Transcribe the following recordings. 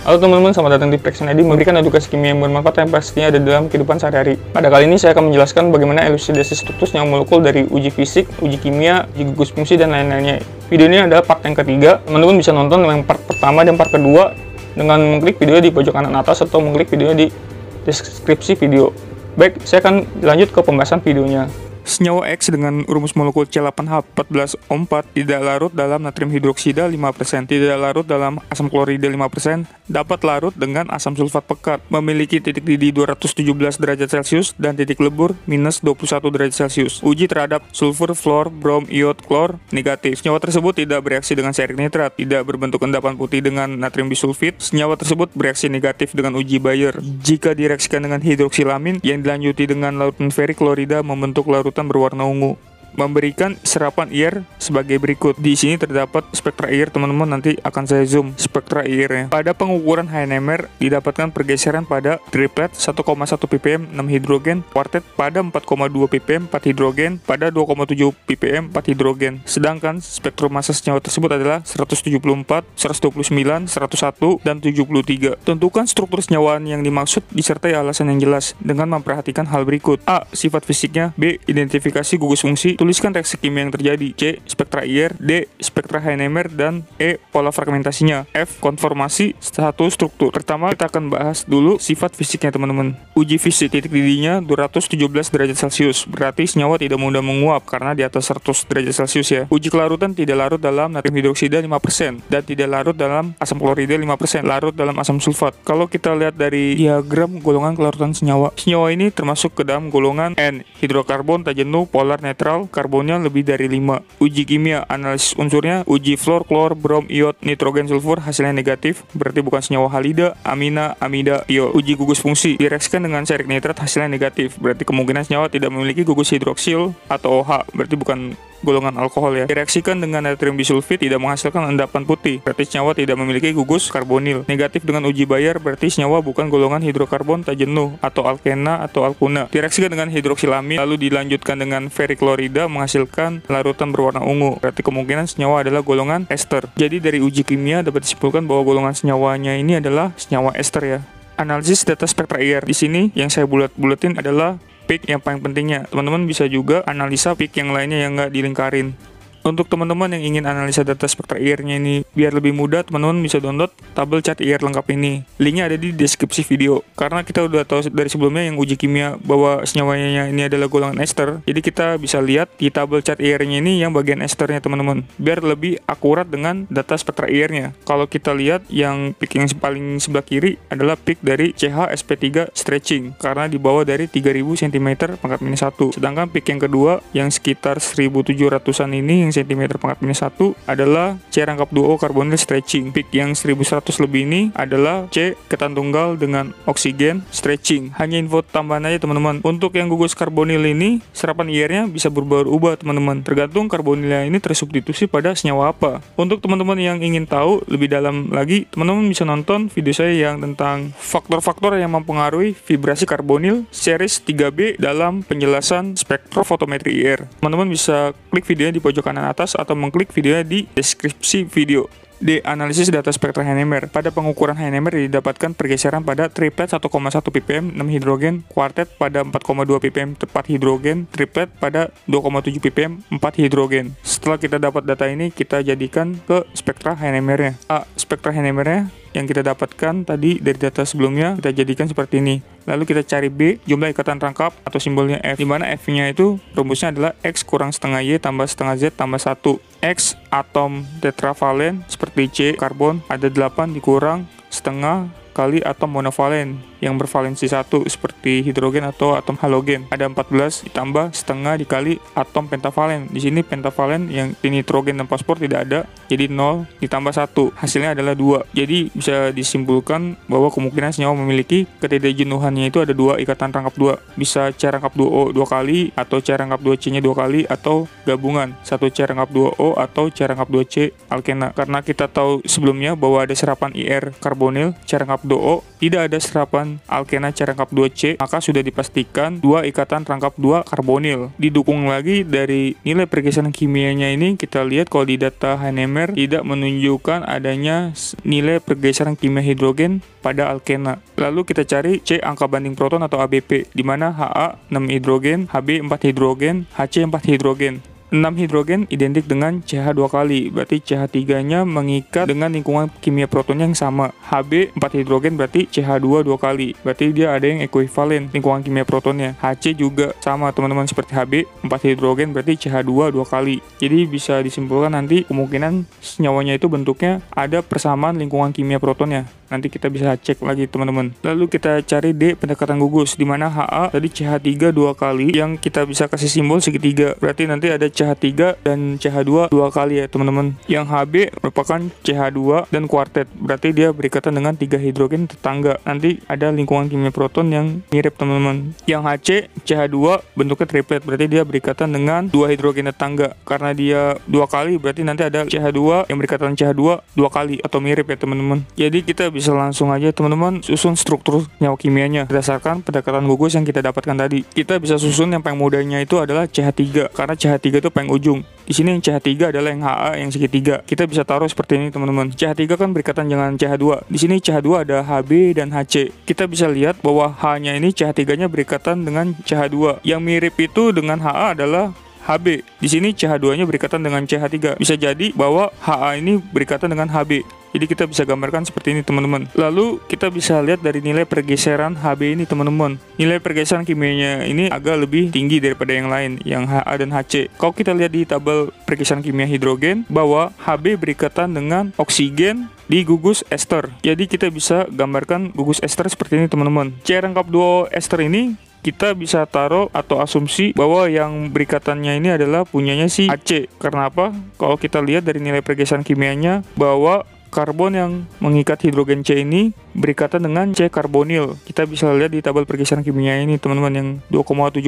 Halo teman-teman, selamat datang di Fraction ID, memberikan edukasi kimia yang bermanfaat yang pastinya ada dalam kehidupan sehari-hari. Pada kali ini saya akan menjelaskan bagaimana elusidasi struktur senyawa molekul dari uji fisik, uji kimia, uji gugus fungsi, dan lain-lainnya. Video ini adalah part yang ketiga. Teman-teman bisa nonton yang part pertama dan part kedua dengan mengklik video di pojok kanan atas atau mengklik video di deskripsi video. Baik, saya akan lanjut ke pembahasan videonya. Senyawa X dengan rumus molekul C8H14O4 tidak larut dalam natrium hidroksida 5%, tidak larut dalam asam klorida 5%, dapat larut dengan asam sulfat pekat, memiliki titik didih 217 derajat Celcius dan titik lebur minus 21 derajat Celcius. Uji terhadap sulfur, fluor, brom, iod, klor negatif. Senyawa tersebut tidak bereaksi dengan serik nitrat, tidak berbentuk endapan putih dengan natrium bisulfit. Senyawa tersebut bereaksi negatif dengan uji Bayer. Jika direaksikan dengan hidroksilamin yang dilanjuti dengan larutan ferik klorida membentuk larutan berwarna ungu, memberikan serapan IR sebagai berikut. Di sini terdapat spektra IR, teman-teman, nanti akan saya zoom spektra IR-nya. Pada pengukuran HNMR didapatkan pergeseran pada triplet 1,1 ppm 6 hidrogen, kuartet pada 4,2 ppm 4 hidrogen, pada 2,7 ppm 4 hidrogen. Sedangkan spektrum massa senyawa tersebut adalah 174, 129, 101, dan 73. Tentukan struktur senyawaan yang dimaksud disertai alasan yang jelas dengan memperhatikan hal berikut. A. Sifat fisiknya. B. Identifikasi gugus fungsi. Tuliskan reaksi kimia yang terjadi. C. Spektra IR. D. Spektra HNMR. Dan E. Pola fragmentasinya. F. Konformasi. 1. Struktur. Pertama kita akan bahas dulu sifat fisiknya, teman-teman. Uji fisik, titik didihnya 217 derajat Celcius, berarti senyawa tidak mudah menguap karena di atas 100 derajat Celcius ya. Uji kelarutan tidak larut dalam natrium hidroksida 5% dan tidak larut dalam asam klorida 5%, larut dalam asam sulfat. Kalau kita lihat dari diagram golongan kelarutan senyawa ini termasuk ke dalam golongan N, hidrokarbon tak jenuh, polar netral, karbonnya lebih dari 5. Uji kimia, analisis unsurnya, uji fluor, klor, brom, iod, nitrogen, sulfur, hasilnya negatif, berarti bukan senyawa halida, amina, amida, tio. Uji gugus fungsi, direaksikan dengan serik nitrat, hasilnya negatif, berarti kemungkinan senyawa tidak memiliki gugus hidroksil atau OH, berarti bukan golongan alkohol ya. Direaksikan dengan natrium bisulfit tidak menghasilkan endapan putih, berarti senyawa tidak memiliki gugus karbonil. Negatif dengan uji Bayer, berarti senyawa bukan golongan hidrokarbon tak jenuh atau alkena atau alkuna. Direaksikan dengan hidroksilamin lalu dilanjutkan dengan ferik klorida menghasilkan larutan berwarna ungu, berarti kemungkinan senyawa adalah golongan ester. Jadi dari uji kimia dapat disimpulkan bahwa golongan senyawanya ini adalah senyawa ester ya. Analisis data spektra IR. Di sini yang saya buletin adalah peak yang paling pentingnya. Teman-teman bisa juga analisa peak yang lainnya yang nggak dilingkarin. Untuk teman-teman yang ingin analisa data spektra IR-nya ini biar lebih mudah, teman-teman bisa download tabel chart IR lengkap ini. Linknya ada di deskripsi video. Karena kita udah tahu dari sebelumnya yang uji kimia bahwa senyawanya ini adalah golongan ester, jadi kita bisa lihat di tabel chart IR-nya ini yang bagian esternya, teman-teman, biar lebih akurat dengan data spektra IR-nya. Kalau kita lihat yang peak yang paling sebelah kiri adalah peak dari CH-SP3 stretching karena di bawah dari 3000 cm pangkat minus 1. Sedangkan peak yang kedua yang sekitar 1700-an ini cm pangkat minus 1 adalah C rangkap 2O karbonil stretching. Peak yang 1100 lebih ini adalah C ketan tunggal dengan oksigen stretching. Hanya info tambahan aja, teman-teman. Untuk yang gugus karbonil ini serapan IR-nya bisa berubah-ubah, teman-teman, tergantung karbonilnya ini tersubstitusi pada senyawa apa. Untuk teman-teman yang ingin tahu lebih dalam lagi, teman-teman bisa nonton video saya yang tentang faktor-faktor yang mempengaruhi vibrasi karbonil series 3B dalam penjelasan spektrofotometri IR. Teman-teman bisa klik videonya di pojok kanan atas atau mengklik videonya di deskripsi video. D. Analisis data spektra HNMR. Pada pengukuran HNMR didapatkan pergeseran pada triplet 1,1 ppm 6 hidrogen, kuartet pada 4,2 ppm 4 hidrogen, triplet pada 2,7 ppm 4 hidrogen. Setelah kita dapat data ini, kita jadikan ke spektra HNMR-nya. A. Spektra HNMR-nya yang kita dapatkan tadi dari data sebelumnya kita jadikan seperti ini. Lalu kita cari B, jumlah ikatan rangkap atau simbolnya F, di mana F-nya itu rumusnya adalah X kurang setengah Y tambah setengah Z tambah 1. X atom tetravalen seperti C, karbon ada 8 dikurang setengah kali atom monovalen yang bervalensi 1 seperti hidrogen atau atom halogen. Ada 14 ditambah setengah dikali atom pentavalen. Di sini pentavalen yang nitrogen dan fosfor tidak ada, jadi 0 ditambah 1. Hasilnya adalah 2. Jadi bisa disimpulkan bahwa kemungkinan senyawa memiliki ketidakjenuhannya itu ada 2 ikatan rangkap 2. Bisa C rangkap 2O 2 kali, atau C rangkap 2C-nya 2 kali, atau gabungan 1 C rangkap 2O atau C rangkap 2C alkena. Karena kita tahu sebelumnya bahwa ada serapan IR karbonil C rangkap 2O, tidak ada serapan alkena C rangkap 2C, maka sudah dipastikan 2 ikatan rangkap 2 karbonil. Didukung lagi dari nilai pergeseran kimianya ini, kita lihat kalau di data Heinemer tidak menunjukkan adanya nilai pergeseran kimia hidrogen pada alkena. Lalu kita cari C angka banding proton atau ABP, di mana Ha 6 hidrogen, Hb 4 hidrogen, Hc 4 hidrogen. 6 hidrogen identik dengan CH 2 kali, berarti CH 3-nya mengikat dengan lingkungan kimia protonnya yang sama. Hb 4 hidrogen berarti CH 2 2 kali, berarti dia ada yang ekuivalen lingkungan kimia protonnya. Hc juga sama teman-teman seperti Hb 4 hidrogen berarti CH 2 2 kali. Jadi bisa disimpulkan nanti kemungkinan senyawanya itu bentuknya ada persamaan lingkungan kimia protonnya. Nanti kita bisa cek lagi teman-teman. Lalu kita cari D pendekatan gugus, di mana Ha tadi CH3 2 kali yang kita bisa kasih simbol segitiga. Berarti nanti ada CH3 dan CH2 2 kali ya teman-teman. Yang Hb merupakan CH2 dan kuartet. Berarti dia berikatan dengan 3 hidrogen tetangga. Nanti ada lingkungan kimia proton yang mirip teman-teman. Yang Hc CH2 bentuknya triplet. Berarti dia berikatan dengan 2 hidrogen tetangga. Karena dia 2 kali berarti nanti ada CH2 yang berikatan CH2 2 kali atau mirip ya teman-teman. Jadi kita bisa langsung aja teman-teman susun struktur senyawa kimianya berdasarkan pendekatan gugus yang kita dapatkan tadi. Kita bisa susun yang paling mudahnya itu adalah CH3, karena CH3 itu paling ujung. Di sini yang CH3 adalah yang Ha yang segitiga. Kita bisa taruh seperti ini teman-teman. CH3 kan berikatan dengan CH2. Di sini CH2 ada Hb dan Hc. Kita bisa lihat bahwa H-nya ini CH3-nya berikatan dengan CH2. Yang mirip itu dengan Ha adalah Hb. Di sini CH2-nya berikatan dengan CH3. Bisa jadi bahwa Ha ini berikatan dengan Hb. Jadi kita bisa gambarkan seperti ini teman-teman. Lalu kita bisa lihat dari nilai pergeseran Hb ini teman-teman. Nilai pergeseran kimianya ini agak lebih tinggi daripada yang lain, yang Ha dan Hc. Kalau kita lihat di tabel pergeseran kimia hidrogen, bahwa Hb berikatan dengan oksigen di gugus ester. Jadi kita bisa gambarkan gugus ester seperti ini teman-teman. C rangkap 2 ester ini kita bisa taruh atau asumsi bahwa yang berikatannya ini adalah punyanya si Ac. Karena apa? Kalau kita lihat dari nilai pergeseran kimianya, bahwa karbon yang mengikat hidrogen C ini berikatan dengan C karbonil. Kita bisa lihat di tabel pergeseran kimia ini teman-teman, yang 2,70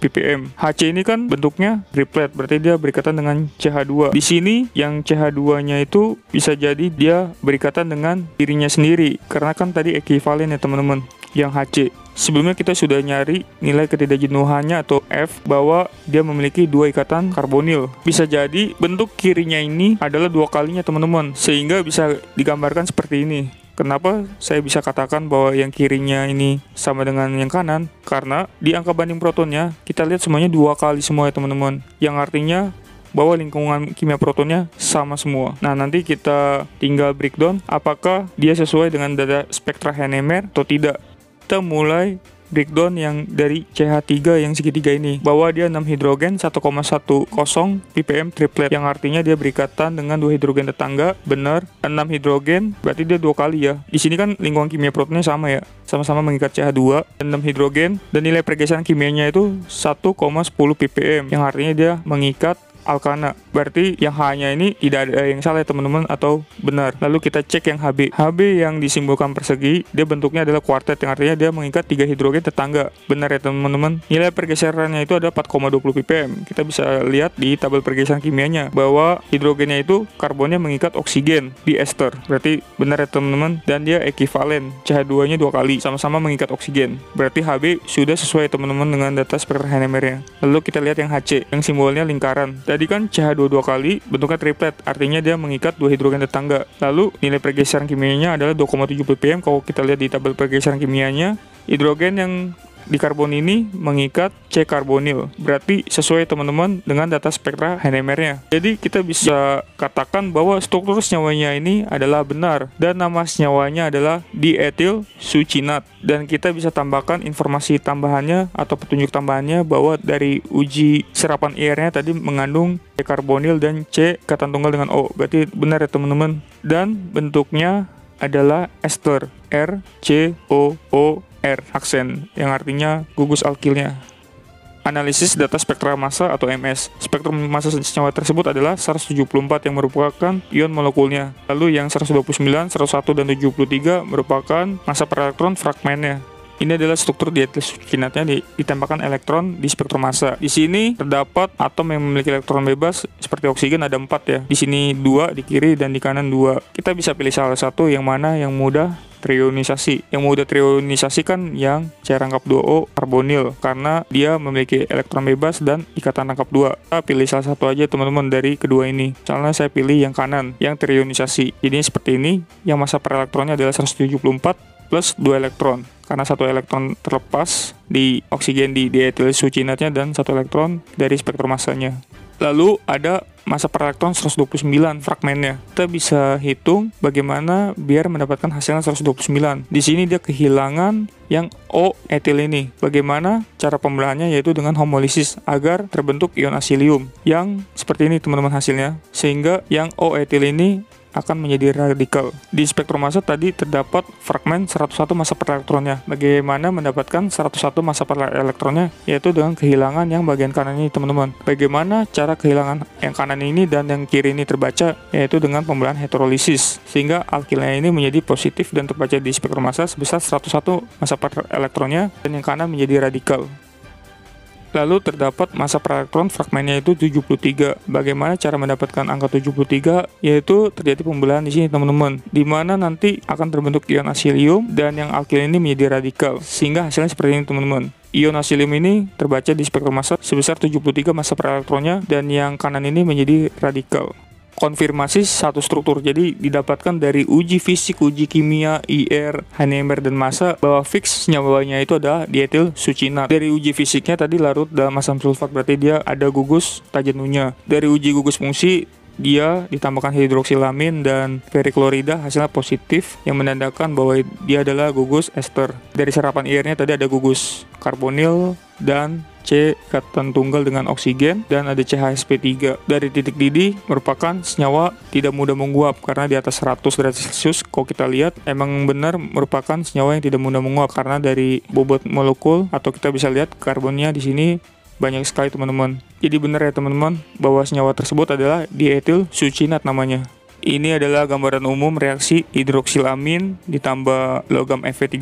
ppm. Hc ini kan bentuknya triplet, berarti dia berikatan dengan CH2. Di sini yang CH2-nya itu bisa jadi dia berikatan dengan dirinya sendiri, karena kan tadi ekuivalen ya teman-teman, yang Hc. Sebelumnya kita sudah nyari nilai ketidakjenuhannya atau F, bahwa dia memiliki 2 ikatan karbonil. Bisa jadi bentuk kirinya ini adalah 2 kalinya teman-teman, sehingga bisa digambarkan seperti ini. Kenapa saya bisa katakan bahwa yang kirinya ini sama dengan yang kanan? Karena di angka banding protonnya kita lihat semuanya 2 kali semua ya teman-teman, yang artinya bahwa lingkungan kimia protonnya sama semua. Nah, nanti kita tinggal breakdown apakah dia sesuai dengan data spektra Heinemer atau tidak. Kita mulai breakdown yang dari CH3 yang segitiga ini, bahwa dia 6 hidrogen 1,10 ppm triplet, yang artinya dia berikatan dengan 2 hidrogen tetangga. Benar, 6 hidrogen berarti dia 2 kali ya. Di sini kan lingkungan kimia protonnya sama ya, sama-sama mengikat CH2 dan 6 hidrogen, dan nilai pergeseran kimianya itu 1,10 ppm, yang artinya dia mengikat alkana. Berarti yang H-nya ini tidak ada yang salah ya teman-teman, atau benar. Lalu kita cek yang Hb. Hb yang disimbolkan persegi, dia bentuknya adalah kuartet, yang artinya dia mengikat 3 hidrogen tetangga. Benar ya teman-teman. Nilai pergeserannya itu ada 4,20 ppm. Kita bisa lihat di tabel pergeseran kimianya bahwa hidrogennya itu karbonnya mengikat oksigen di ester. Berarti benar ya teman-teman, dan dia ekuivalen. CH2-nya 2 kali, sama-sama mengikat oksigen. Berarti Hb sudah sesuai teman-teman dengan data spektra Heinemer-nya. Lalu kita lihat yang Hc, yang simbolnya lingkaran. Tadi kan CH2 2 kali, bentuknya triplet, artinya dia mengikat 2 hidrogen tetangga. Lalu nilai pergeseran kimianya adalah 2,7 ppm. Kalau kita lihat di tabel pergeseran kimianya, hidrogen yang di karbon ini mengikat C karbonil. Berarti sesuai teman-teman dengan data spektra Heinemer-nya. Jadi kita bisa katakan bahwa struktur senyawanya ini adalah benar, dan nama senyawanya adalah dietil succinat. Dan kita bisa tambahkan informasi tambahannya atau petunjuk tambahannya, bahwa dari uji serapan IR-nya tadi mengandung C karbonil dan C ikatan tunggal dengan O. Berarti benar ya teman-teman. Dan bentuknya adalah ester, RCOOR, aksen, yang artinya gugus alkilnya. Analisis data spektra massa atau MS. Spektrum massa senyawa tersebut adalah 174 yang merupakan ion molekulnya. Lalu yang 129, 101, dan 73 merupakan massa per elektron fragmennya. Ini adalah struktur dietil succinatnya ditembakkan elektron di spektrum massa. Di sini terdapat atom yang memiliki elektron bebas seperti oksigen ada 4 ya. Di sini 2, di kiri dan di kanan 2. Kita bisa pilih salah satu yang mana yang mudah trionisasi. Yang mudah trionisasi kan yang C rangkap 2O karbonil karena dia memiliki elektron bebas dan ikatan rangkap 2. Kita pilih salah satu aja teman-teman dari kedua ini. Misalnya saya pilih yang kanan, yang trionisasi. Jadi seperti ini, yang massa per elektronnya adalah 174 plus 2 elektron. Karena satu elektron terlepas di oksigen di dietil succinatnya dan satu elektron dari spektrum massanya. Lalu ada massa per elektron 129 fragmennya. Kita bisa hitung bagaimana biar mendapatkan hasilnya 129. Di sini dia kehilangan yang O etil ini. Bagaimana cara pembelahannya, yaitu dengan homolisis agar terbentuk ion asilium yang seperti ini teman-teman hasilnya. Sehingga yang O etil ini akan menjadi radikal. Di spektrum massa tadi terdapat fragmen 101 massa per elektronnya. Bagaimana mendapatkan 101 massa per elektronnya? Yaitu dengan kehilangan yang bagian kanan ini teman-teman. Bagaimana cara kehilangan yang kanan ini dan yang kiri ini terbaca? Yaitu dengan pembelahan heterolisis. Sehingga alkilnya ini menjadi positif dan terbaca di spektrum massa sebesar 101 massa per elektronnya dan yang kanan menjadi radikal. Lalu terdapat massa per elektron fragmennya itu 73. Bagaimana cara mendapatkan angka 73? Yaitu terjadi pembelahan di sini teman-teman, di mana nanti akan terbentuk ion asilium dan yang alkil ini menjadi radikal. Sehingga hasilnya seperti ini teman-teman. Ion asilium ini terbaca di spektrum massa sebesar 73 massa per elektronnya dan yang kanan ini menjadi radikal. Konfirmasi satu struktur, jadi didapatkan dari uji fisik, uji kimia, IR, Heinemer, dan massa bahwa fix senyawanya itu adalah dietil succinat. Dari uji fisiknya tadi larut dalam asam sulfat, berarti dia ada gugus tajenunya. Dari uji gugus fungsi dia ditambahkan hidroksilamin dan periklorida, hasilnya positif yang menandakan bahwa dia adalah gugus ester. Dari serapan IR-nya tadi ada gugus karbonil dan C ikatan tunggal dengan oksigen dan ada CHSP3. Dari titik didih merupakan senyawa tidak mudah menguap karena di atas 100 derajat Celcius. Kalau kita lihat emang benar merupakan senyawa yang tidak mudah menguap karena dari bobot molekul atau kita bisa lihat karbonnya di sini banyak sekali teman-teman. Jadi benar ya teman-teman bahwa senyawa tersebut adalah dietil succinat namanya. Ini adalah gambaran umum reaksi hidroksilamin ditambah logam Fe3+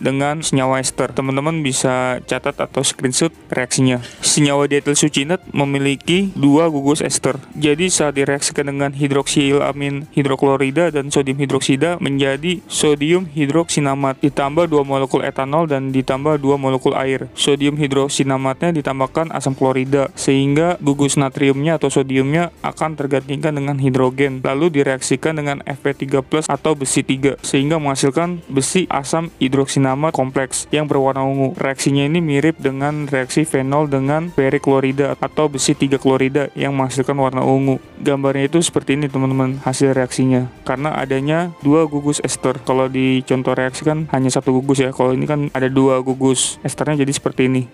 dengan senyawa ester. Teman-teman bisa catat atau screenshot reaksinya. Senyawa dietil succinat memiliki 2 gugus ester. Jadi saat direaksikan dengan hidroksilamin hidroklorida dan sodium hidroksida menjadi sodium hidroksinamat ditambah 2 molekul etanol dan ditambah 2 molekul air. Sodium hidroksinamatnya ditambahkan asam klorida sehingga gugus natriumnya atau sodiumnya akan tergantikan dengan hidrogen. Lalu direaksikan dengan Fe3+ atau besi 3 sehingga menghasilkan besi asam hidroksinamat kompleks yang berwarna ungu. Reaksinya ini mirip dengan reaksi fenol dengan periklorida atau besi 3 klorida yang menghasilkan warna ungu. Gambarnya itu seperti ini teman-teman hasil reaksinya karena adanya 2 gugus ester. Kalau di contoh reaksi kan hanya 1 gugus ya, kalau ini kan ada 2 gugus esternya, jadi seperti ini.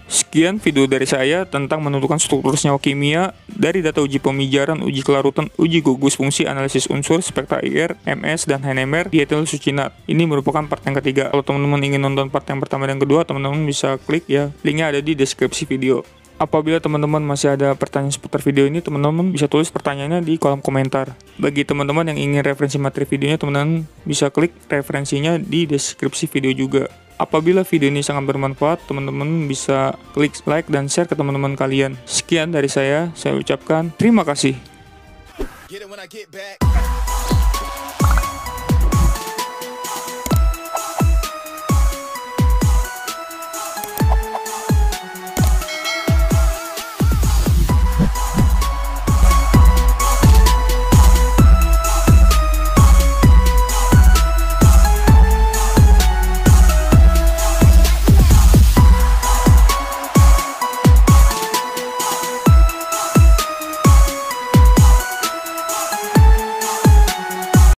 Sekian video dari saya tentang menentukan struktur senyawa kimia dari data uji pemijaran, uji kelarutan, uji gugus fungsi, analisis unsur, spektra IR, MS, dan Heinemer dietil succinat. Ini merupakan part yang ketiga. Kalau teman-teman ingin nonton part yang pertama dan kedua, teman-teman bisa klik ya, linknya ada di deskripsi video. Apabila teman-teman masih ada pertanyaan seputar video ini, teman-teman bisa tulis pertanyaannya di kolom komentar. Bagi teman-teman yang ingin referensi materi videonya, teman-teman bisa klik referensinya di deskripsi video juga. Apabila video ini sangat bermanfaat, teman-teman bisa klik like dan share ke teman-teman kalian. Sekian dari saya ucapkan terima kasih.